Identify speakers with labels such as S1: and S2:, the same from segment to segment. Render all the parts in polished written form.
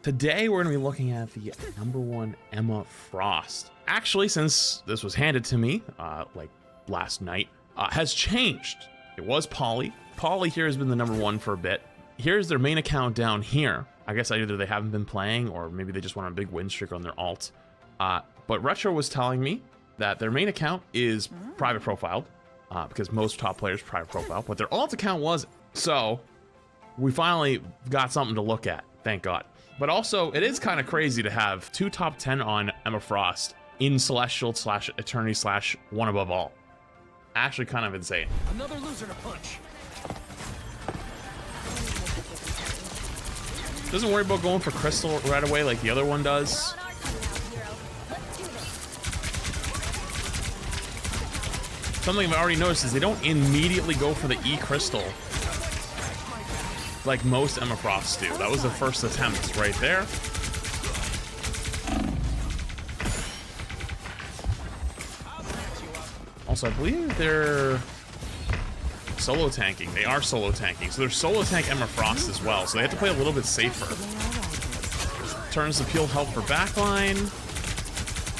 S1: Today we're going to be looking at the #1 Emma Frost. Actually, since this was handed to me like last night, has changed. It was Polly. Polly here has been the #1 for a bit. Here's their main account down here. I guess either they haven't been playing or maybe they just went on a big win streak on their alt. But Retro was telling me that their main account is private profiled because most top players private profile, but their alt account wasn't. So we finally got something to look at, thank God. But also, it is kind of crazy to have 2 top 10 on Emma Frost in Celestial / Eternity / One Above All. Actually kind of insane.
S2: Another loser to punch.
S1: Doesn't worry about going for Crystal right away like the other one does. Something I've already noticed is they don't immediately go for the E Crystal like most Emma Frosts do. That was the first attempt right there. Also, I believe they're solo tanking. They are solo tanking. So they're solo tank Emma Frost as well. So they have to play a little bit safer. Turns the peel help for backline.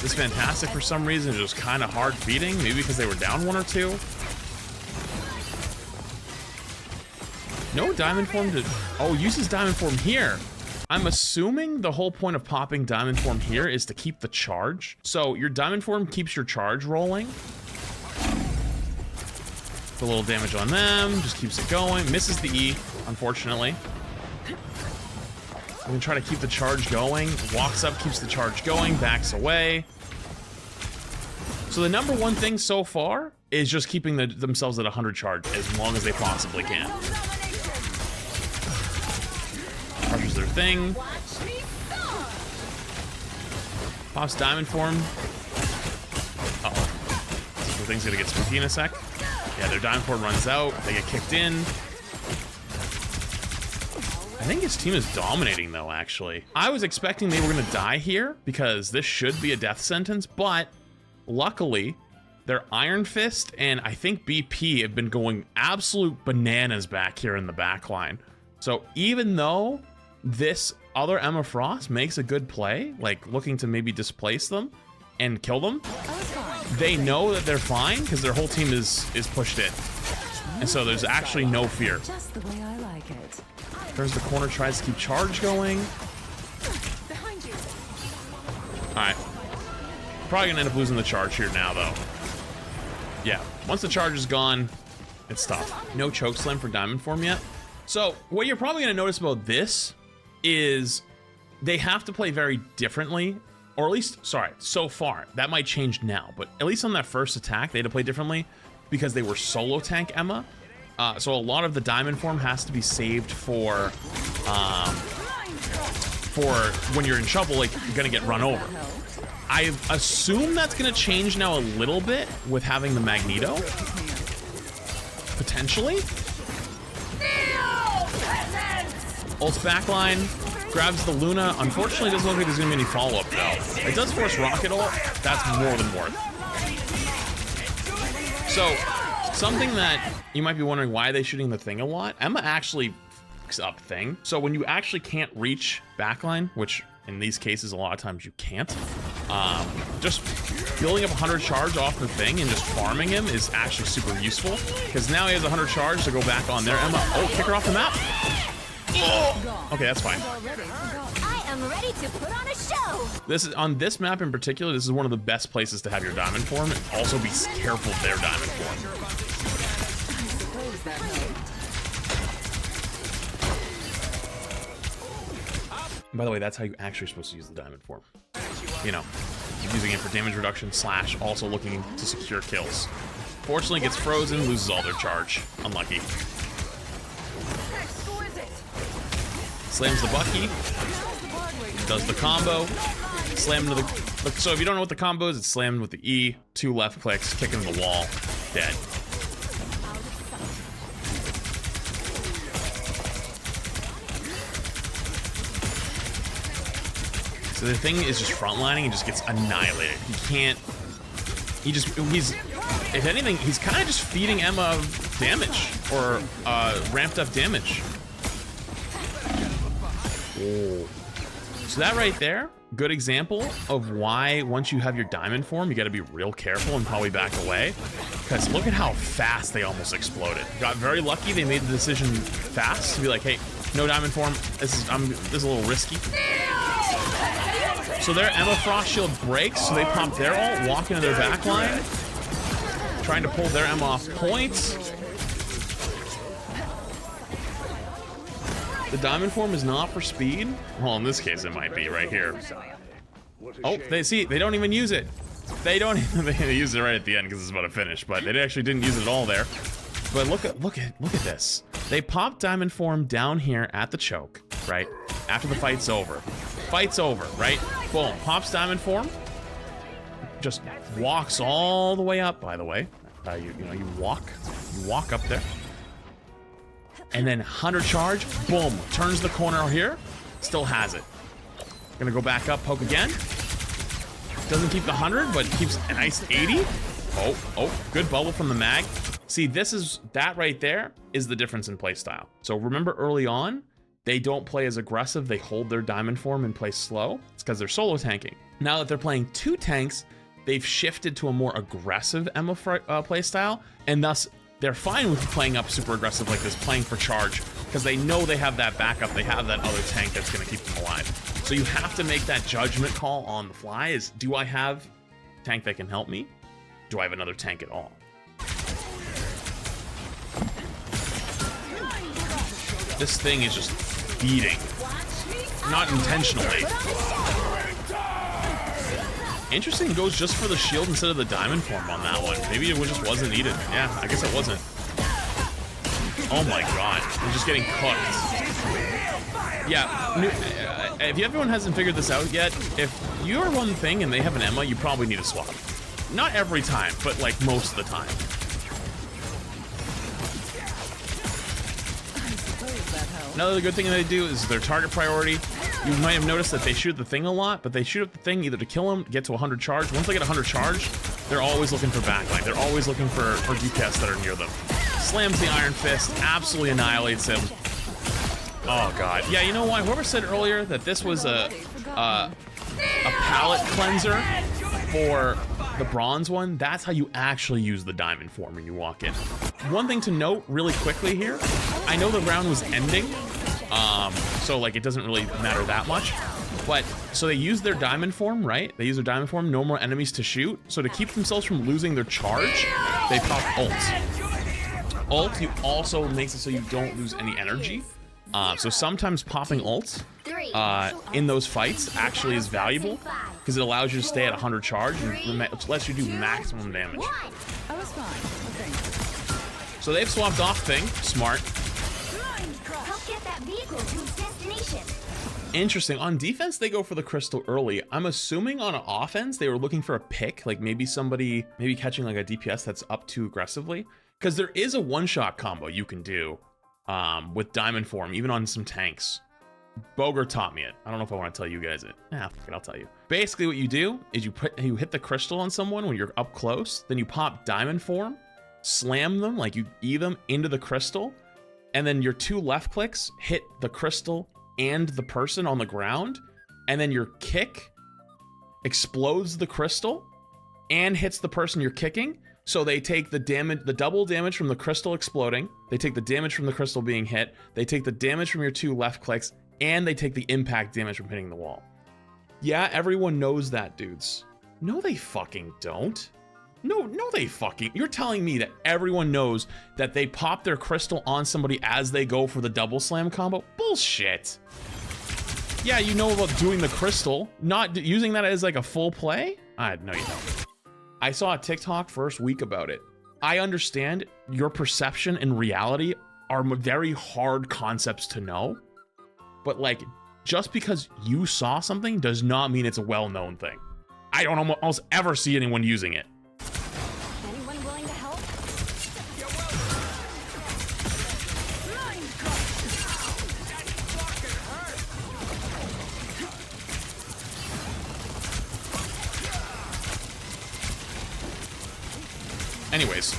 S1: This is fantastic for some reason. Just kind of hard beating. Maybe because they were down 1 or 2. No diamond form to... Oh, uses diamond form here. I'm assuming the whole point of popping diamond form here is to keep the charge. So your diamond form keeps your charge rolling. A little damage on them, just keeps it going. Misses the E, unfortunately. We're gonna try to keep the charge going. Walks up, keeps the charge going, backs away. So the #1 thing so far is just keeping themselves at 100 charge as long as they possibly can. Crushes their thing. Pops diamond form. Uh-oh. The thing's gonna get spooky in a sec. Yeah, their diamond form runs out. They get kicked in. I think his team is dominating, though, actually. I was expecting they were going to die here because this should be a death sentence, but luckily, their Iron Fist and I think BP have been going absolute bananas back here in the back line. So even though this other Emma Frost makes a good play, like looking to maybe displace them and kill them, they know that they're fine because their whole team is pushed in. And so there's actually no fear.
S3: Just the way I like it.
S1: Turns the corner, tries to keep charge going. Alright. Probably gonna end up losing the charge here now, though. Yeah, once the charge is gone, it's tough. No choke slam for diamond form yet. So what you're probably gonna notice about this is they have to play very differently. Or at least, sorry, so far. That might change now, but at least on that first attack, they had to play differently because they were solo tank Emma. So a lot of the diamond form has to be saved for when you're in trouble, like you're gonna get run over. I assume that's gonna change now a little bit with having the Magneto, potentially. Ult's backline, grabs the Luna. Unfortunately, doesn't look like there's gonna be any follow-up though. It does force Rocket ult. That's more than worth. So, something that you might be wondering why are they shooting the thing a lot. Emma actually fucks up thing. So when you actually can't reach backline, which in these cases a lot of times you can't, just building up 100 charge off the thing and just farming him is actually super useful because now he has 100 charge to go back on there. Emma, oh, kick her off the map. Oh! Okay, that's fine.
S4: I am ready to put on a show.
S1: This is on this map in particular. This is one of the best places to have your diamond form. And also be careful of their diamond form. By the way, that's how you're actually supposed to use the diamond form. You know, using it for damage reduction / also looking to secure kills. Fortunately, gets frozen, loses all their charge. Unlucky. Slams the Bucky, does the combo, slam into the... So if you don't know what the combo is, it's slammed with the E, 2 left clicks, kick into the wall, dead. So the thing is just frontlining and just gets annihilated. He can't... He's... If anything, he's kind of just feeding Emma damage, or ramped up damage. Oh. So that right there, good example of why once you have your diamond form, you got to be real careful and probably back away. Because look at how fast they almost exploded. Got very lucky they made the decision fast to be like, hey, no diamond form. This is a little risky. So their Emma Frost shield breaks, so they pop their ult, walk into their back line, trying to pull their Emma off points. The diamond form is not for speed. Well, in this case, it might be right here. Oh, they don't even use it. They use it right at the end because it's about to finish, but they actually didn't use it at all there. But look at this. They pop diamond form down here at the choke, right? After the fight's over. Fight's over, right? Boom, pops diamond form. Just walks all the way up, by the way. You walk up there. And then 100 charge, boom, turns the corner here, still has it. Gonna go back up, poke again. Doesn't keep the 100, but keeps a nice 80. Oh, good bubble from the mag. See, that right there is the difference in play style. So remember early on, they don't play as aggressive, they hold their diamond form and play slow. It's because they're solo tanking. Now that they're playing 2 tanks, they've shifted to a more aggressive Emma play style, and thus they're fine with playing up super aggressive like this, playing for charge, because they know they have that backup, they have that other tank that's going to keep them alive. So you have to make that judgment call on the fly is, do I have a tank that can help me? Do I have another tank at all? This thing is just feeding. Not intentionally. Interesting, goes just for the shield instead of the diamond form on that one. Maybe it just wasn't needed. Yeah, I guess it wasn't. Oh my god, we're just getting cooked. Yeah, if everyone hasn't figured this out yet, if you're one thing and they have an Emma, you probably need a swap. Not every time, but like most of the time. Another good thing that they do is their target priority. You might have noticed that they shoot the thing a lot, but they shoot up the thing either to kill him, get to 100 charge. Once they get 100 charge, they're always looking for backline. They're always looking for DPS that are near them. Slams the Iron Fist, absolutely annihilates him. Oh god. Yeah, you know what? Whoever said earlier that this was a palette cleanser for the bronze one, that's how you actually use the diamond form when you walk in. One thing to note really quickly here, I know the round was ending, so like it doesn't really matter that much, but so they use their diamond form, right? They use their diamond form, no more enemies to shoot. So to keep themselves from losing their charge, they pop ult. Ult also makes it so you don't lose any energy. So sometimes popping ult in those fights actually is valuable because it allows you to stay at 100 charge and lets you do maximum damage. So they've swapped off thing, smart. Interesting. On defense, they go for the crystal early. I'm assuming on offense, they were looking for a pick, like maybe catching like a DPS that's up too aggressively. Because there is a one-shot combo you can do with diamond form, even on some tanks. Boger taught me it. I don't know if I want to tell you guys it. Fuck it, I'll tell you. Basically what you do is you hit the crystal on someone when you're up close, then you pop diamond form, slam them, like you E them into the crystal, and then your 2 left clicks hit the crystal and the person on the ground, and then your kick explodes the crystal and hits the person you're kicking. So they take the damage, the double damage from the crystal exploding, they take the damage from the crystal being hit, they take the damage from your 2 left clicks, and they take the impact damage from hitting the wall. Yeah, everyone knows that, dudes. No, they fucking don't. No, they fucking... You're telling me that everyone knows that they pop their crystal on somebody as they go for the double slam combo? Bullshit. Yeah, you know about doing the crystal, not using that as like a full play? No, you don't. I saw a TikTok first week about it. I understand your perception and reality are very hard concepts to know, but like, just because you saw something does not mean it's a well-known thing. I don't almost ever see anyone using it.
S4: Anyone willing to help?
S1: Anyways,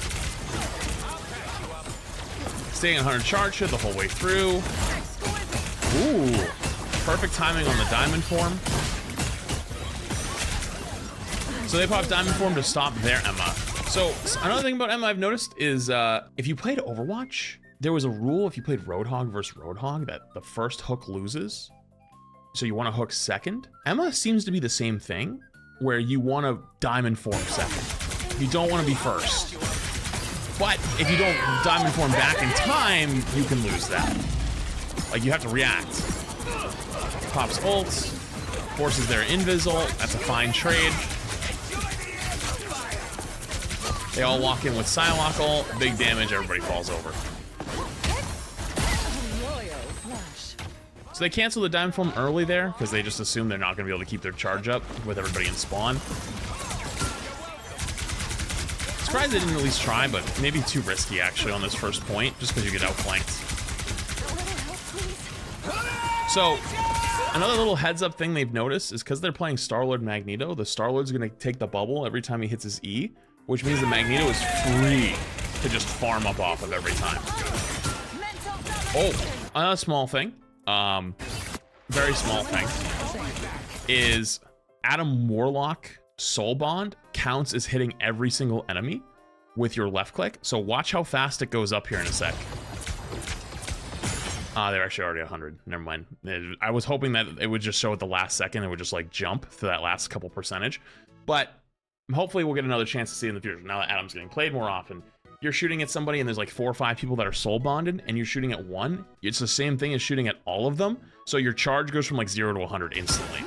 S1: staying 100 charge here the whole way through. Ooh, perfect timing on the diamond form. So they pop diamond form to stop their Emma. So another thing about Emma I've noticed is if you played Overwatch, there was a rule if you played Roadhog versus Roadhog that the first hook loses. So you want to hook second. Emma seems to be the same thing, where you want to diamond form second. You don't want to be first. But if you don't diamond form back in time, you can lose that. Like, you have to react. Pops ults, forces their invis ult. That's a fine trade. They all walk in with Psylocke ult. Big damage, everybody falls over. So they cancel the diamond form early there because they just assume they're not going to be able to keep their charge up with everybody in spawn. Surprised they didn't at least try, but maybe too risky actually on this first point, just because you get outflanked. So another little heads up thing they've noticed is because they're playing Star-Lord Magneto, the Star-Lord's going to take the bubble every time he hits his E, which means the Magneto is free to just farm up off of every time. Oh, another small thing, very small thing, is Adam Warlock Soul Bond counts as hitting every single enemy with your left click. So watch how fast it goes up here in a sec. They're actually already 100. Never mind. I was hoping that it would just show at the last second. It would just like jump to that last couple percentage. But hopefully we'll get another chance to see in the future. Now that Adam's getting played more often, you're shooting at somebody and there's like 4 or 5 people that are soul bonded and you're shooting at one. It's the same thing as shooting at all of them. So your charge goes from like 0 to 100 instantly.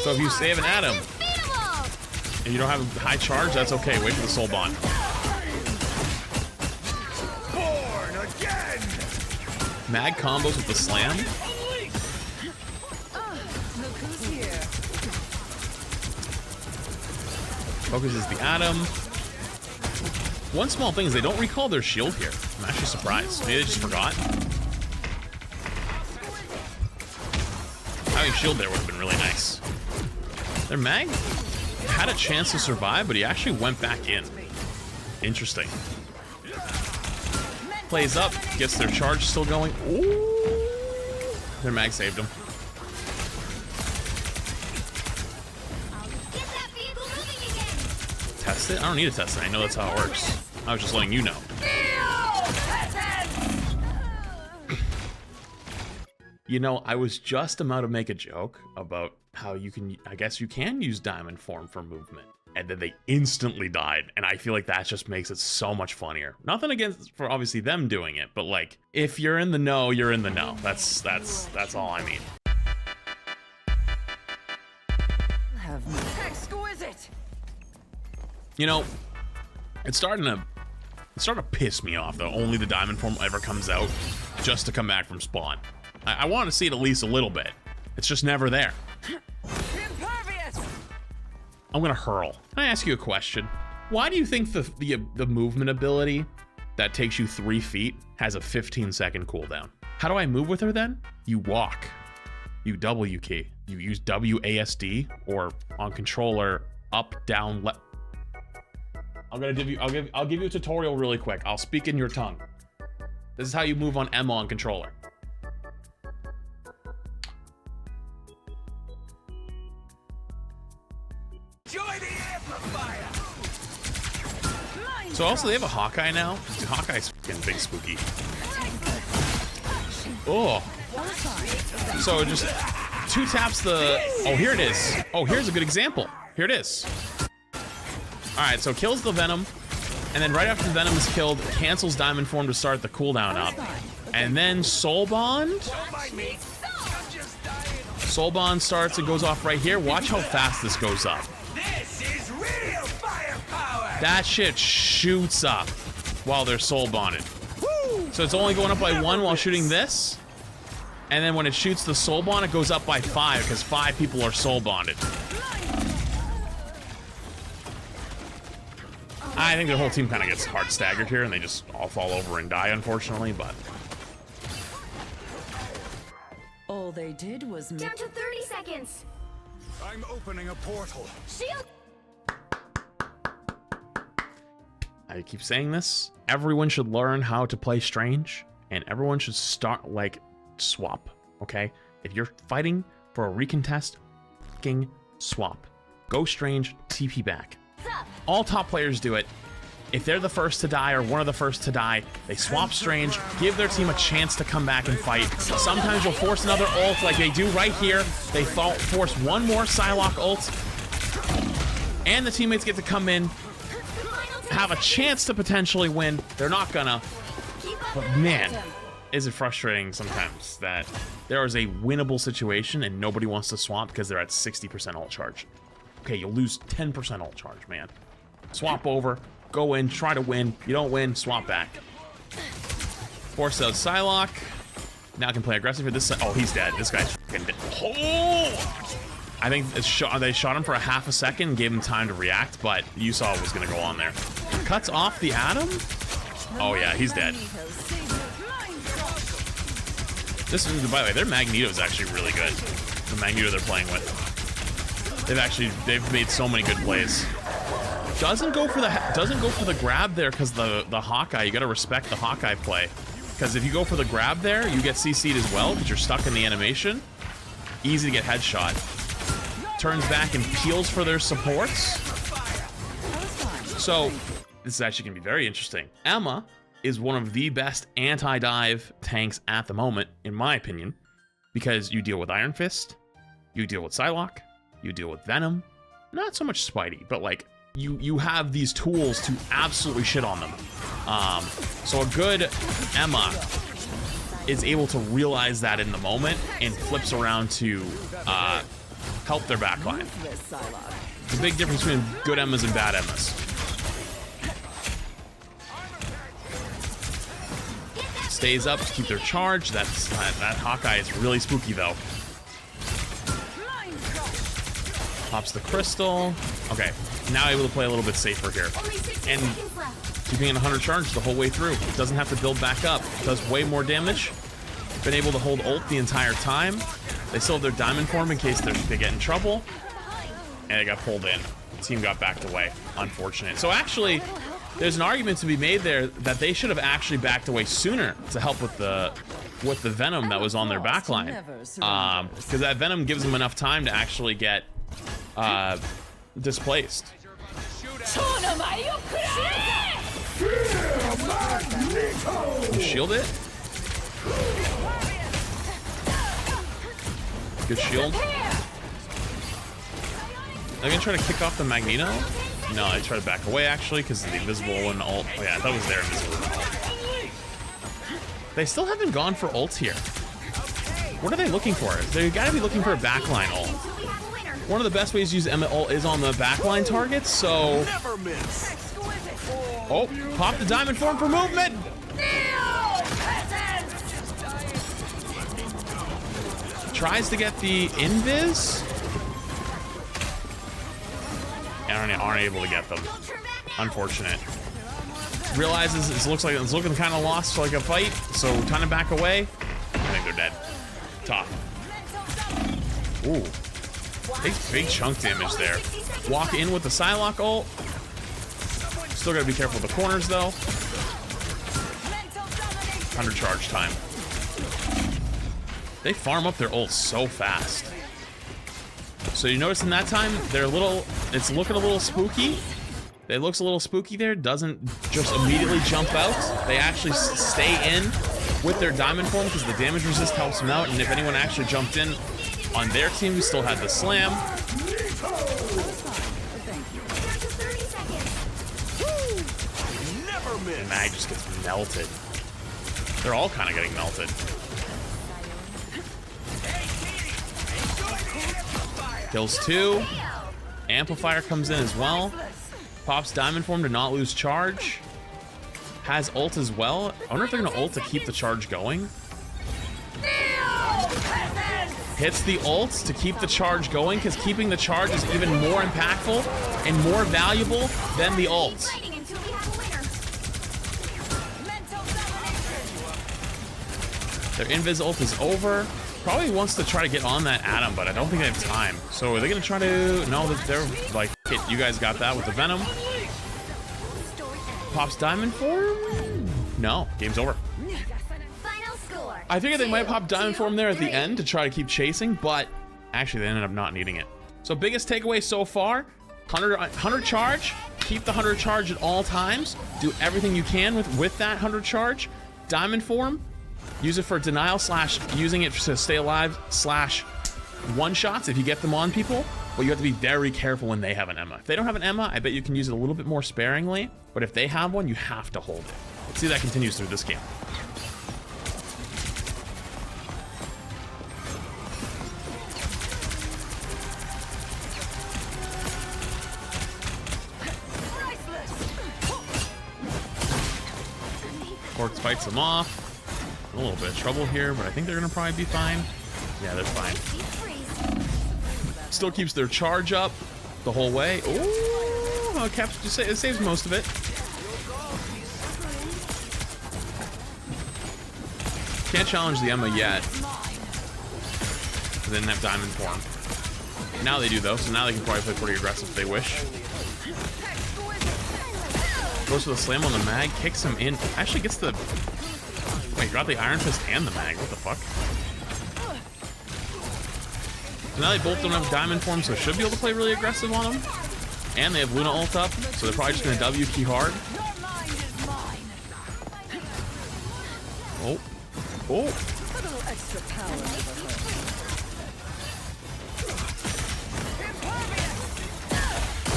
S1: So if you save an Adam and you don't have a high charge, that's okay. Wait for the soul bond. Born again. Mag combos with the slam. Focuses the Adam. One small thing is they don't recall their shield here. I'm actually surprised. Maybe they just forgot. Having shield there would have been really nice. Their mag had a chance to survive, but he actually went back in. Interesting. Plays up, gets their charge still going. Ooh. Their mag saved him. Test it? I don't need to test it. I know that's how it works. I was just letting you know. You know, I was just about to make a joke about how you can, I guess you can use diamond form for movement, and then they instantly died, and I feel like that just makes it so much funnier. Nothing against for obviously them doing it, but like if you're in the know, you're in the know. That's all I mean.
S2: Exquisite.
S1: You know, it's starting to piss me off though. Only the diamond form ever comes out just to come back from spawn. I want to see it at least a little bit. It's just never there.
S2: Impervious.
S1: I'm gonna hurl. Can I ask you a question? Why do you think the movement ability that takes you 3 feet has a 15-second cooldown? How do I move with her then? You walk. You W key. You use WASD or on controller up, down, left. I'll give you a tutorial really quick. I'll speak in your tongue. This is how you move on Emma on controller. So also they have a Hawkeye now. Hawkeye's fucking big spooky. Oh. So just 2 taps the, oh, here it is. Oh, here's a good example. Here it is. All right, so kills the Venom, and then right after the Venom is killed, cancels Diamond Form to start the cooldown up. And then Soul Bond? Soul Bond starts and goes off right here. Watch how fast this goes up. That shit shoots up while they're soul bonded. So it's only going up by 1 while shooting this. And then when it shoots the soul bond, it goes up by 5 because 5 people are soul bonded. I think the whole team kind of gets hard staggered here and they just all fall over and die, unfortunately, but.
S2: All they did was
S4: Down to 30 seconds.
S3: I'm opening a portal.
S4: Shield.
S1: I keep saying this. Everyone should learn how to play Strange, and everyone should start, like, swap, okay? If you're fighting for a recontest, fucking swap. Go Strange, TP back. All top players do it. If they're the first to die or one of the first to die, they swap Strange, give their team a chance to come back and fight. Sometimes you'll force another ult like they do right here. They force one more Psylocke ult, and the teammates get to come in, have a chance to potentially win. They're not gonna, but man, is it frustrating sometimes that there is a winnable situation and nobody wants to swap because they're at 60% ult charge. Okay, you'll lose 10% ult charge, man. Swap over, go in, try to win. You don't win, swap back. Force out Psylocke. Now I can play aggressive for this side. Oh, he's dead. This guy's fucking dead. Oh! I think they shot him for a half a second, gave him time to react, but you saw what was gonna go on there. Cuts off the Atom. Oh yeah, he's dead. This is, by the way, their Magneto is actually really good. The Magneto they're playing with. They've made so many good plays. Doesn't go for the grab there because the Hawkeye. You gotta respect the Hawkeye play. Because if you go for the grab there, you get CC'd as well because you're stuck in the animation. Easy to get headshot. Turns back and peels for their supports. So this is actually gonna be very interesting. Emma is one of the best anti-dive tanks at the moment, in my opinion, because you deal with Iron Fist, you deal with Psylocke, you deal with Venom, not so much Spidey, but like you have these tools to absolutely shit on them. So a good Emma is able to realize that in the moment and flips around to help their backline. It's a big difference between good Emmas and bad Emmas. Stays up to keep their charge. That Hawkeye is really spooky though. Pops the crystal. Okay, now able to play a little bit safer here. And keeping it 100 charge the whole way through. Doesn't have to build back up. Does way more damage. Been able to hold ult the entire time. They still have their diamond form in case they get in trouble. And they got pulled in. The team got backed away. Unfortunate. So actually, there's an argument to be made there that they should have actually backed away sooner to help with the Venom that was on their backline. Because that Venom gives them enough time to actually get displaced. You shield it? Good shield. They're gonna try to kick off the Magneto. No, I try to back away actually because of the invisible and ult. Oh yeah, that was their invisible and ult. They still haven't gone for ult here. What are they looking for? They gotta be looking for a backline ult. One of the best ways to use Emma ult is on the backline targets, so... Oh, pop the diamond form for movement! Tries to get the invis. Aren't able to get them. Unfortunate. Realizes it's looking kind of lost for like a fight, so time to back away. I think they're dead. Top. Ooh. Big chunk damage there. Walk in with the Psylocke ult. Still gotta be careful with the corners though. 100 charge time. They farm up their ults so fast. So you notice in that time, it's looking a little spooky. It looks a little spooky there. Doesn't just immediately jump out. They actually stay in with their diamond form because the damage resist helps them out. And if anyone actually jumped in on their team, we still had the slam. And Mag just gets melted. They're all kind of getting melted. Kills 2. Amplifier comes in as well. Pops diamond form to not lose charge. Has ult as well. I wonder if they're gonna ult to keep the charge going. Hits the ult to keep the charge going because keeping the charge is even more impactful and more valuable than the ult. Their invis ult is over. Probably wants to try to get on that Atom, but I don't think they have time. So are they gonna try to? No, they're like, hit. You guys got that with the Venom. Pops diamond form? No, game's over.
S4: Final score.
S1: I figured they might pop diamond form there at the end to try to keep chasing, but actually they ended up not needing it. So biggest takeaway so far, 100 charge, keep the 100 charge at all times, do everything you can with that 100 charge. Diamond form, use it for denial / using it to stay alive / one-shots if you get them on people, but you have to be very careful when they have an Emma. If they don't have an Emma, I bet you can use it a little bit more sparingly, but if they have one, you have to hold it. Let's see if that continues through this game. Corks fights them off. A little bit of trouble here, but I think they're gonna probably be fine. Yeah, they're fine. Still keeps their charge up the whole way. Ooh, it saves most of it. Can't challenge the Emma yet. They didn't have diamond form. Now they do though, so now they can probably play pretty aggressive if they wish. Goes for the slam on the mag, kicks him in. Actually gets the... Wait, got the Iron Fist and the mag. What the fuck? So now they both don't have diamond form, so should be able to play really aggressive on them. And they have Luna ult up, so they're probably just gonna W key hard. Oh. Oh.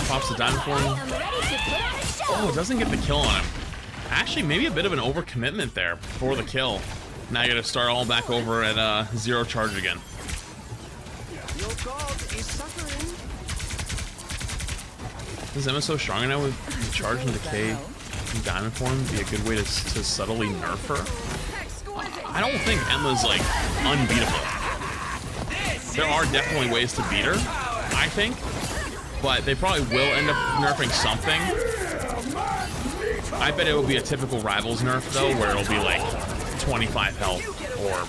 S1: Pops the diamond form. Oh, doesn't get the kill on him. Actually, maybe a bit of an overcommitment there for the kill. Now you gotta start all back over at 0 charge again. Is Emma so strong enough with charge and decay and diamond form be a good way to subtly nerf her? I don't think Emma's like unbeatable. There are definitely ways to beat her, I think, but they probably will end up nerfing something. I bet it will be a typical Rivals nerf though, where it'll be like 25 health or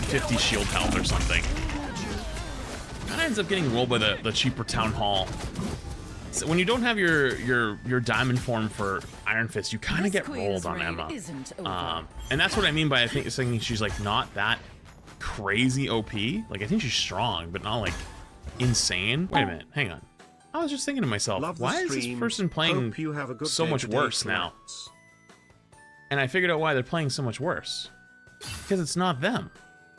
S1: 50 shield health or something. That ends up getting rolled by the cheaper Town Hall. So when you don't have your diamond form for Iron Fist, you kind of get rolled on Emma. And that's what I mean by thinking she's like not that crazy OP. Like I think she's strong, but not like insane. Wait a minute, hang on. I was just thinking to myself, why is this person playing so much worse now? And I figured out why they're playing so much worse. Because it's not them.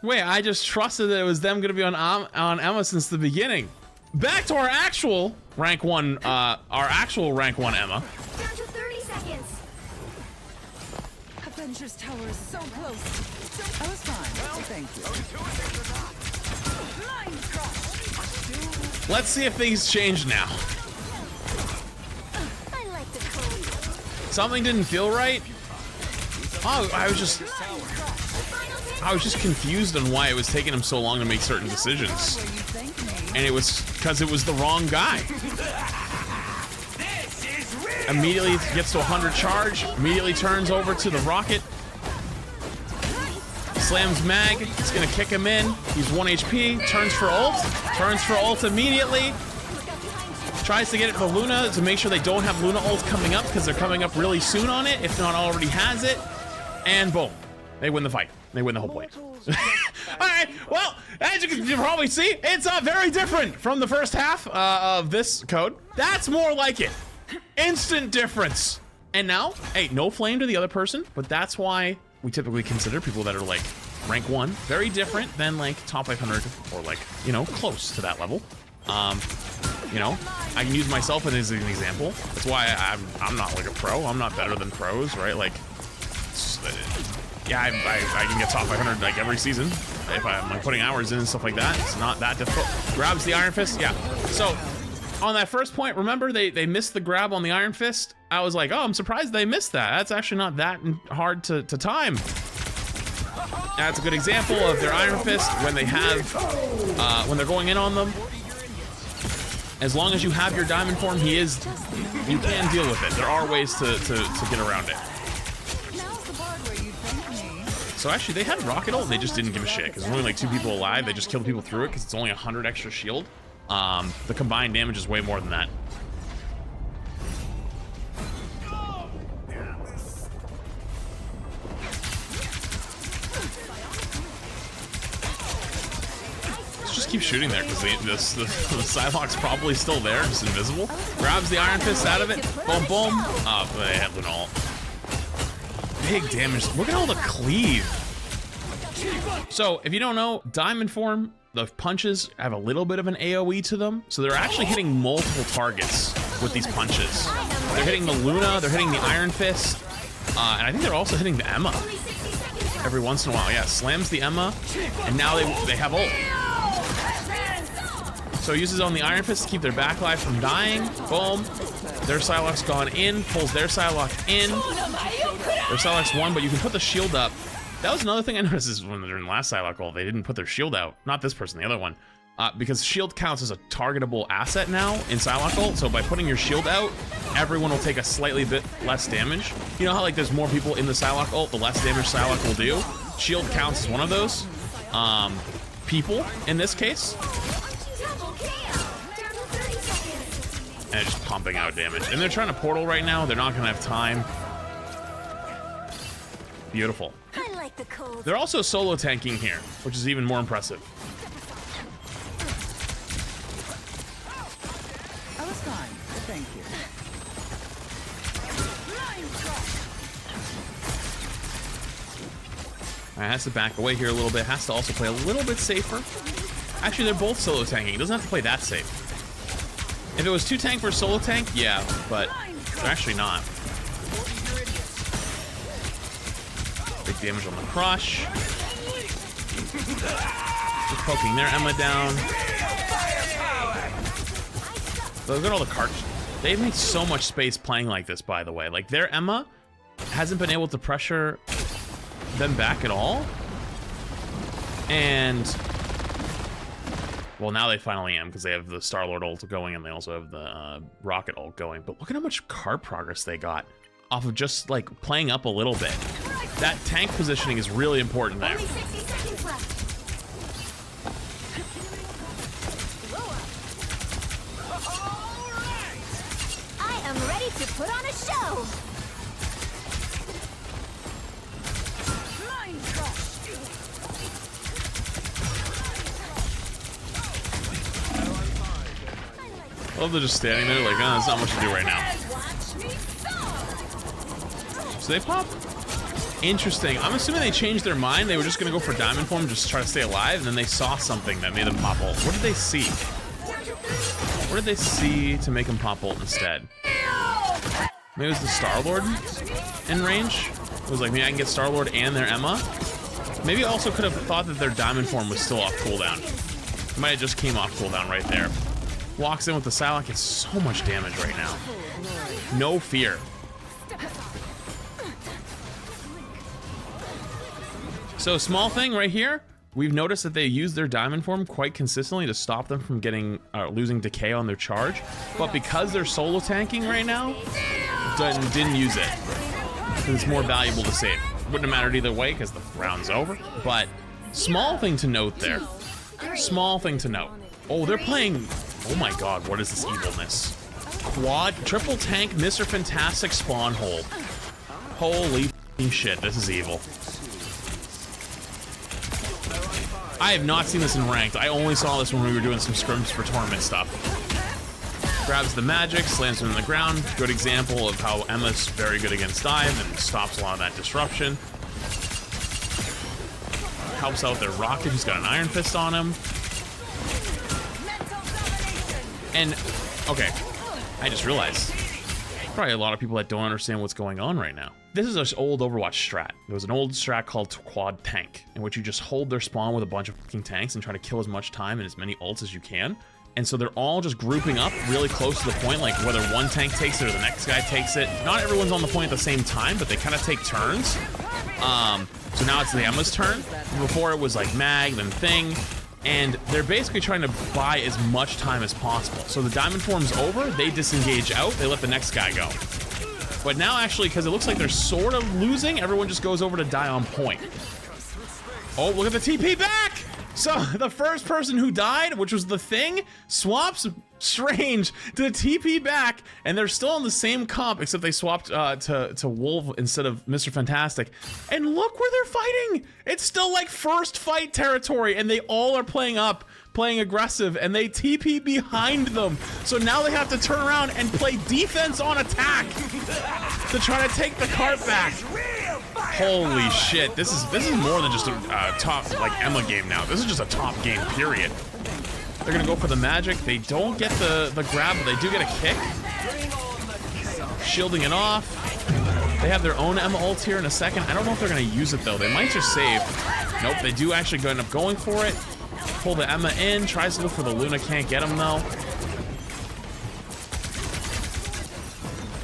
S1: Wait, I just trusted that it was them gonna be on Emma since the beginning. Back to our actual rank 1 Emma.
S4: Down to 30 seconds.
S2: Avengers Tower is so close. I was fine. Thank you.
S1: Let's see if things change now.
S4: I like the code.
S1: Something didn't feel right. Oh, I was just confused on why it was taking him so long to make certain decisions. And it was because it was the wrong guy. Immediately gets to 100 charge, immediately turns over to the rocket. Slams mag, it's gonna kick him in. He's 1 HP, turns for ult immediately. Tries to get it for Luna to make sure they don't have Luna ult coming up because they're coming up really soon on it, if not already has it. And boom, they win the fight. They win the whole point. Alright, well, as you can probably see, it's very different from the first half of this code. That's more like it. Instant difference. And now, hey, no flame to the other person, but that's why we typically consider people that are like rank 1 very different than like top 500 or like, you know, close to that level. You know, I can use myself as an example. That's why I'm not like a pro. I'm not better than pros, right? Like, yeah, I can get top 500 like every season if I'm like putting hours in and stuff like that. It's not that difficult. Grabs the Iron Fist, yeah. So on that first point, remember they missed the grab on the Iron Fist. I was like, oh, I'm surprised they missed that. That's actually not that hard to time. That's a good example of their Iron Fist when they have when they're going in on them. As long as you have your diamond form, you can deal with it. There are ways to get around it. So actually, they had rocket ult, and they just didn't give a shit because there's only like 2 people alive. They just killed people through it because it's only 100 extra shield. The combined damage is way more than that. keep shooting there because the Psylocke's probably still there, just invisible. Grabs the Iron Fist out of it. Boom, boom. Oh, but they have an ult. Big damage. Look at all the cleave. So, if you don't know, Diamond Form, the punches have a little bit of an AoE to them. So they're actually hitting multiple targets with these punches. They're hitting the Luna, they're hitting the Iron Fist, and I think they're also hitting the Emma every once in a while. Yeah, slams the Emma, and now they have ult. So uses on the Iron Fist to keep their backlife from dying. Boom. Their Psylocke's gone in, pulls their Psylocke in. Their Psylocke's won, but you can put the shield up. That was another thing I noticed is when they're in last Psylocke ult, they didn't put their shield out. Not this person, the other one. Because shield counts as a targetable asset now in Psylocke ult, so by putting your shield out, everyone will take a slightly bit less damage. You know how like there's more people in the Psylocke ult, the less damage Psylocke will do? Shield counts as one of those. People, in this case. And just pumping out damage. And they're trying to portal right now, they're not gonna have time. Beautiful.
S4: I like the cold.
S1: They're also solo tanking here, which is even more impressive.
S2: I was fine. Thank you.
S1: Alright, has to back away here a little bit. Has to also play a little bit safer. Actually, they're both solo tanking. He doesn't have to play that safe. If it was 2 tank versus solo tank, yeah, but they're actually not. Big damage on the crush. Just poking their Emma down. But look at all the cards. They've made so much space playing like this, by the way. Like, their Emma hasn't been able to pressure them back at all. And, well, now they finally am, because they have the Star-Lord ult going, and they also have the Rocket ult going. But look at how much card progress they got off of just, like, playing up a little bit. That tank positioning is really important there.
S4: Only 60 seconds left. I am ready to put on a show.
S1: I love they're just standing there like, oh, there's not much to do right now. So they pop. Interesting. I'm assuming they changed their mind. They were just going to go for Diamond Form, just try to stay alive, and then they saw something that made them pop ult. What did they see? What did they see to make them pop ult instead? Maybe it was the Star-Lord in range? It was like, maybe I can get Star-Lord and their Emma? Maybe also could have thought that their Diamond Form was still off cooldown. It might have just came off cooldown right there. Walks in with the Psylocke, gets so much damage right now. No fear. So small thing right here, we've noticed that they use their Diamond Form quite consistently to stop them from getting losing decay on their charge. But because they're solo tanking right now, didn't use it. Because it's more valuable to save. Wouldn't have mattered either way because the round's over. But small thing to note there. Small thing to note. Oh, they're playing. Oh my god, what is this evilness? Quad, triple tank, Mr. Fantastic spawn hold. Holy shit, this is evil. I have not seen this in ranked. I only saw this when we were doing some scrims for tournament stuff. Grabs the magic, slams him in the ground. Good example of how Emma's very good against dive and stops a lot of that disruption. Helps out their Rocket, who's got an Iron Fist on him. And, okay, I just realized, probably a lot of people that don't understand what's going on right now. This is an old Overwatch strat. There was an old strat called Quad Tank, in which you just hold their spawn with a bunch of fucking tanks and try to kill as much time and as many ults as you can. And so they're all just grouping up really close to the point, like whether one tank takes it or the next guy takes it. Not everyone's on the point at the same time, but they kind of take turns. So now it's the Emma's turn. Before it was like Mag, then Thing. And they're basically trying to buy as much time as possible. So the Diamond Form's over, they disengage out, they let the next guy go. But now actually, because it looks like they're sort of losing, everyone just goes over to die on point. Oh, look at the TP back! So the first person who died, which was the Thing, swaps Strange to TP back, and they're still on the same comp, except they swapped to Wolf instead of Mr. Fantastic. And look where they're fighting! It's still like first fight territory, and they all are playing up playing aggressive, and they TP behind them. So now they have to turn around and play defense on attack to try to take the cart back. Holy shit, this is more than just a top, like, Emma game now. This is just a top game, period. They're gonna go for the magic. They don't get the grab, but they do get a kick. Shielding it off. They have their own Emma ult here in a second. I don't know if they're gonna use it though. They might just save. Nope, they do actually end up going for it. Pull the Emma in, tries to look for the Luna, can't get him though.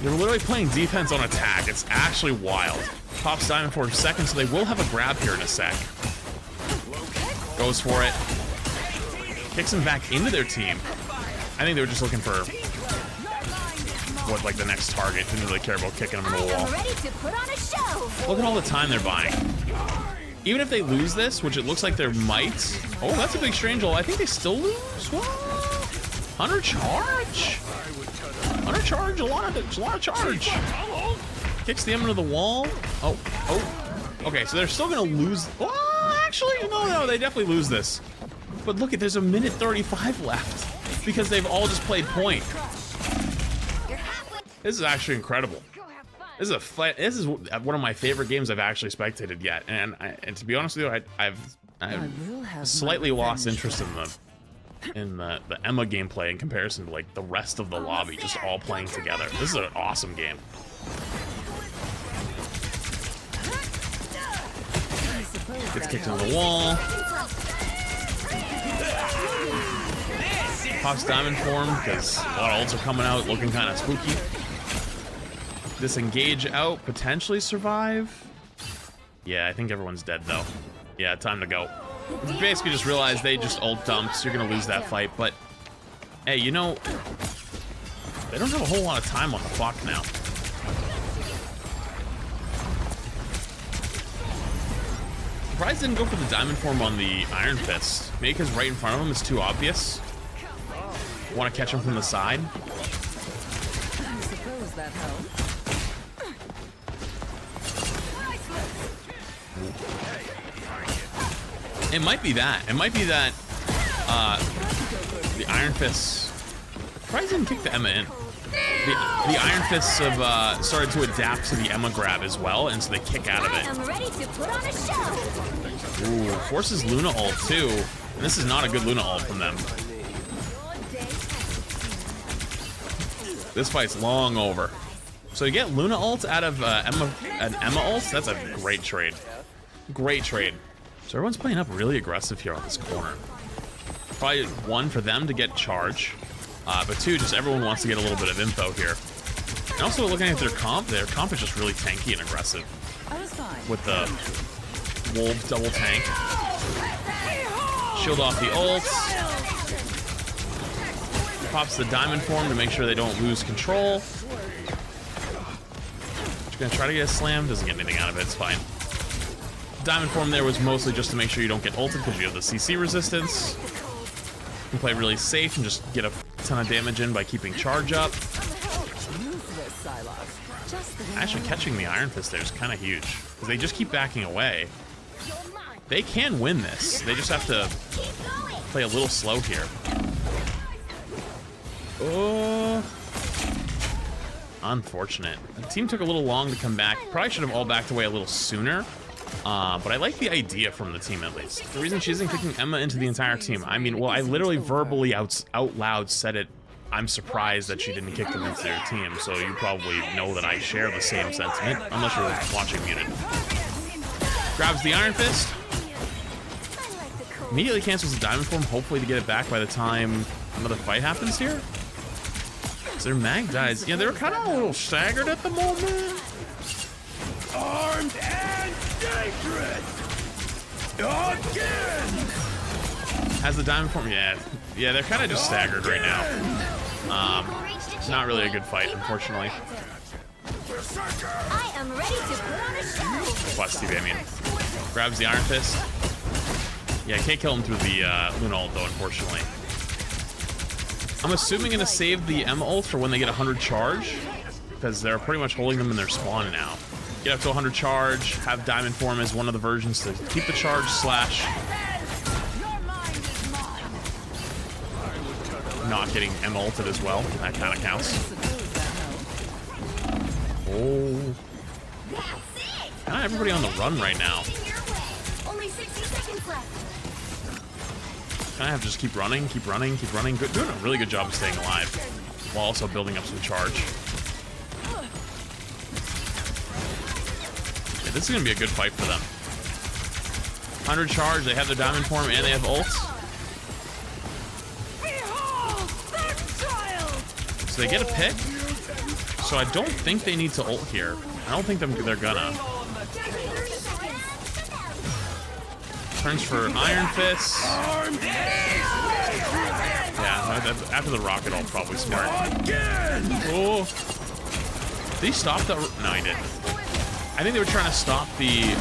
S1: They're literally playing defense on attack. It's actually wild. Pops diamond for a second, so they will have a grab here in a sec. Goes for it. Kicks him back into their team. I think they were just looking for what, like, the next target. Didn't really care about kicking him in the wall.
S4: Ready to put on a show.
S1: Look at all the time they're buying. Even if they lose this, which it looks like they might. Oh, that's a big strange ult. I think they still lose. What? 100 charge? 100 charge, a lot of charge. Kicks the Emma to the wall. Oh. Okay, so they're still gonna lose. Oh, actually, no, they definitely lose this. But look at, there's a minute 35 left because they've all just played point. This is actually incredible. This is one of my favorite games I've actually spectated yet, and to be honest with you, I've slightly lost interest in the Emma gameplay in comparison to, like, the rest of the lobby just all playing together. This is an awesome game. Gets kicked into the wall. Pops diamond form because a lot of ults are coming out looking kind of spooky. Disengage out, potentially survive. Yeah, I think everyone's dead though. Yeah, time to go. You basically just realized they just ult dumped, so you're gonna lose that fight, but hey, you know, they don't have a whole lot of time on the clock now. Surprised didn't go for the diamond form on the Iron Fist. Maybe because right in front of him is too obvious. Want to catch him from the side.
S2: I suppose that helps.
S1: It might be that. It might be that the Iron Fists probably didn't kick the Emma in. The Iron Fists have started to adapt to the Emma grab as well, and so they kick out of it.
S4: I'm ready to put on a show.
S1: Ooh, forces Luna ult too. And this is not a good Luna ult from them. This fight's long over. So you get Luna ult out of an Emma ult, that's a great trade. Great trade. So everyone's playing up really aggressive here on this corner. Probably one, for them to get charge. But two, just everyone wants to get a little bit of info here. And also looking at their comp is just really tanky and aggressive.
S2: I was fine.
S1: With the Wolves double tank. Shield off the ults. Pops the diamond form to make sure they don't lose control. Just gonna try to get a slam, doesn't get anything out of it, it's fine. Diamond form there was mostly just to make sure you don't get ulted because you have the CC resistance. You can play really safe and just get a ton of damage in by keeping charge up. Actually catching the Iron Fist there is kind of huge because they just keep backing away. They can win this. They just have to play a little slow here. Oh, unfortunate. The team took a little long to come back. Probably should have all backed away a little sooner. But I like the idea from the team at least. The reason she isn't kicking Emma into the entire team, I mean, well, I literally verbally out loud said it. I'm surprised that she didn't kick them into their team, so you probably know that I share the same sentiment, unless you're watching muted. Grabs the Iron Fist. Immediately cancels the diamond form, hopefully to get it back by the time another fight happens here. Is their mag dies? Yeah, they were kind of a little staggered at the moment.
S3: Armed and dangerous! Again!
S1: Has the diamond form? Yeah, they're kind of just staggered right now. Not really a good fight, unfortunately.
S4: I am ready to put on a show.
S1: Plus TV, I mean. Grabs the Iron Fist. Yeah, can't kill him through the Luna ult though, unfortunately. I'm assuming gonna save the Emma ult for when they get 100 charge, because they're pretty much holding them in their spawn now. Get up to 100 charge, have diamond form as one of the versions to keep the charge slash not getting Emma ulted as well. That kind of counts.
S2: Suppose that helps.
S1: Oh.
S4: That's it.
S1: Kind of everybody on the run right now.
S4: Your way. Only 60 seconds left.
S1: Kind of have to just keep running, keep running, keep running. Good, doing a really good job of staying alive while also building up some charge. Yeah, this is going to be a good fight for them. 100 charge, they have their diamond form, and they have ults.
S2: Behold, that child!
S1: So they get a pick. So I don't think they need to ult here. I don't think they're gonna.
S4: 30 seconds.
S1: Turns for Iron Fist.
S3: Armed and
S1: Yeah, after the rocket ult, probably smart.
S3: again!
S1: Oh. Did he stop that? No, he didn't. I think they were trying to stop the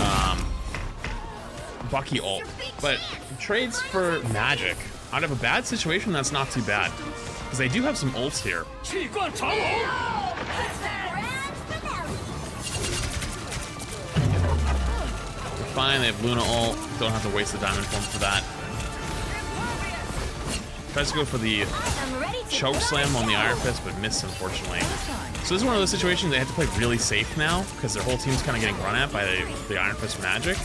S1: Bucky ult. But trades for magic. Out of a bad situation, that's not too bad. Because they do have some ults here. Fine, they have Luna ult. Don't have to waste the diamond form for that. Tries to go for the choke slam on the Iron Fist, but missed, unfortunately. So this is one of those situations they have to play really safe now, because their whole team's kind of getting run at by the Iron Fist magic.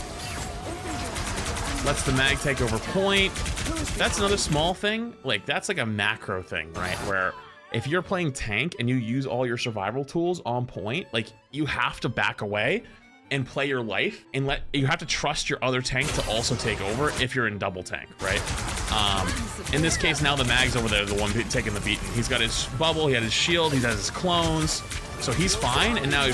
S1: Lets the mag take over point. That's another small thing. Like, that's like a macro thing, right? Where if you're playing tank and you use all your survival tools on point, like, you have to back away and play your life, and you have to trust your other tank to also take over if you're in double tank, right? In this case, now the mag's over there, the one taking the beating. He's got his bubble, he had his shield, he has his clones, so he's fine. And now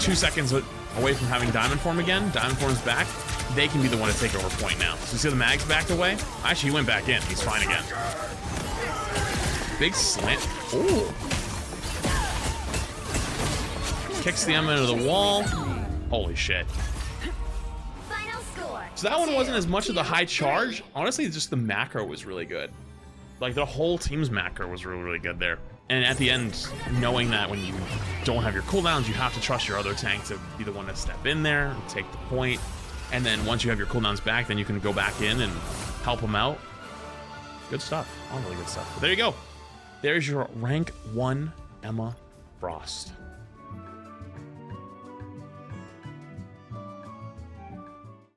S1: 2 seconds away from having diamond form again. Diamond form's back. They can be the one to take over point now. So you see the mag's backed away? Actually, he went back in. He's fine again. Big slant. Oh. Kicks the Emma into the wall. Holy shit.
S4: Final score.
S1: So that one wasn't as much of the high charge. Honestly, just the macro was really good. Like, the whole team's macro was really, really good there. And at the end, knowing that when you don't have your cooldowns, you have to trust your other tank to be the one to step in there and take the point. And then once you have your cooldowns back, then you can go back in and help them out. Good stuff. All really good stuff. But there you go. There's your rank 1 Emma Frost.